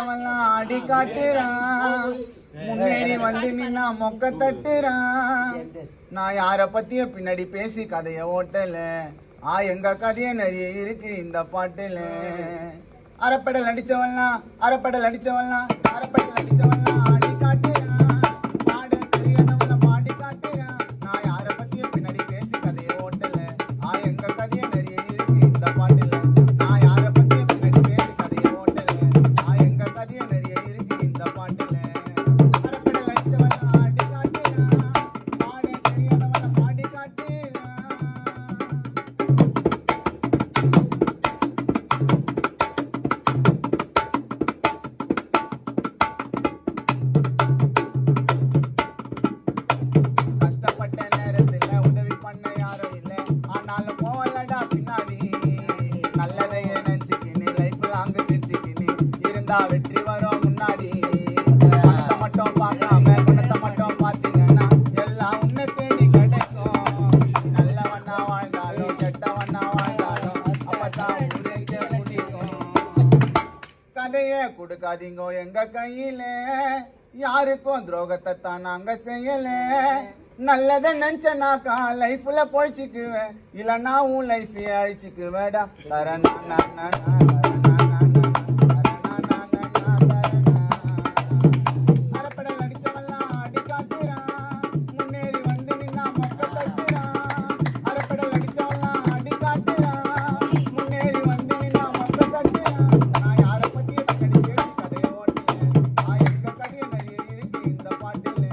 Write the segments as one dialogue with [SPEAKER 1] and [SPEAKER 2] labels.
[SPEAKER 1] ஆடி காட்டுறான் முன்னேறி வந்து நின்னா மொக்க தட்டுறான். நான் யார பத்திய பின்னாடி பேசி கதைய ஓட்டல. எங்க கதைய நிறைய இருக்கு இந்த பாட்டுல. அரைப்படல் அடிச்சவன்லாம் அரப்படல் அடிச்சவன்லாம் அரப்படல் அடிச்சவன்லாம் ஆடி காட்டுறான். பாட தெரியாதவன பாடி காட்டுறான். நான் யார பத்திய பின்னாடி பேசி கதைய ஓட்டல. எங்க கதைய நிறைய இருக்கு இந்த பாட்டுல. நான் யார பத்திய பின்னாடி பேசி கதைய ஓட்டல. எங்க கதைய நிறைய இருக்கு இந்த பாட்டுல. அரப்படல் அடிச்சவன்லாம் ஆடி காட்டுறான். பாட தெரியாதவன பாடி காட்டுறான். கஷ்டப்பட்ட நேரத்துல உதவி பண்ண யாரும் இல்ல. ஆனாலும் போவலடா பின்னாடி. நல்லதை நினைச்சுக்கின்னு லைஃப் லாங் சிரிச்சுக்கின்னு இருந்தா வெற்றி வரும் முன்னாடி. பணத்தை மட்டும் பார்க்காம குணத்தை மட்டும் பார்த்தீங்கன்னா எல்லாம் உன்னை தேடி கிடைக்கும். நல்லவண்ணா வாழ்ந்தாலும் கெட்டவண்ணா வாழ்ந்தாலும் அப்பதான் ஊருக்கே பிடிக்கும். கதையே கொடுக்காதீங்க எங்க கையில. யாருக்கும் துரோகத்தை தான் நாங்க செய்யல. நல்லத நினைச்சனாக்கா லைஃப்ல பொழிச்சுக்குவேன். இல்லைன்னா உன் லைஃப் அழிச்சுக்குவேடா. தரணா அரப்படல் அடிச்சவெல்லாம் அடி காட்டுறான். முன்னேறி வந்து நின்னா மொக்க தட்டுறான். அரப்படல் அடிச்சவெல்லாம் அடி காட்டுறான். முன்னேறி வந்து நின்னா மொக்க தட்டுறான். நான் யார பத்திய பின்னாடி பேசி கதைய ஓட்டல. எங்க கதைய நிறைய இருக்கு இந்த பாட்டுல.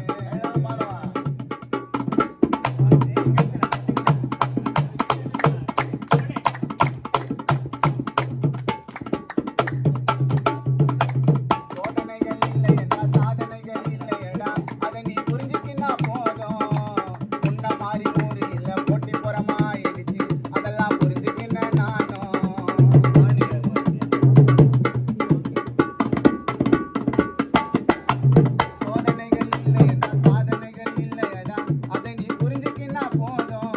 [SPEAKER 1] சோதனைகள் இல்லை என்ன சாதனைகள் இல்லையடா. அதை நீ புரிஞ்சுக்கினா போதும். முன்ன மாதிரி ஊரு இல்ல போட்டி புறமா இடிச்சு அதெல்லாம் புரிஞ்சுக்கின நானும். சோதனைகள் இல்லை என்ன சாதனைகள் இல்லையடா. அதை நீ புரிஞ்சுக்கினா போதும்.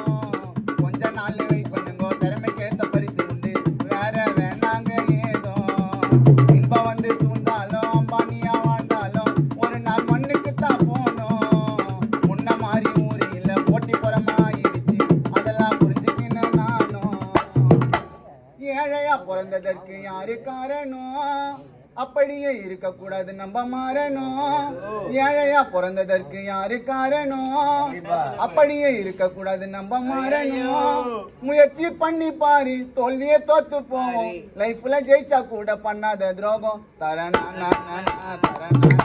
[SPEAKER 1] கொஞ்ச நாள் வெயிட் பண்ணுங்க. திறமைக்கேத்த பரிசு உண்டு. வேற வேணாங்க ஏதோ. இன்பம் வந்து சூழ்ந்தாலும் அம்பானியா வாழ்ந்தாலும் ஒரு நாள் மண்ணுக்கு தான் போனோம். முன்ன மாதிரி ஊரு இல்ல போட்டி புறமா இடிச்சு அதெல்லாம் புரிஞ்சுக்கின நானும். ஏழையா பிறந்ததற்கு யாரு காரணம். அப்படியே இருக்க கூடாது நம்ம மாறணும். ஏழையா பிறந்ததற்கு யாரு காரணம். அப்படியே இருக்க கூடாது நம்ம மாறணும். முயற்சி பண்ணி பாரு தோல்வியே தோத்து போவோம். லைஃப்ல ஜெயிச்சா கூட பண்ணாத துரோகம். தரணா தரணா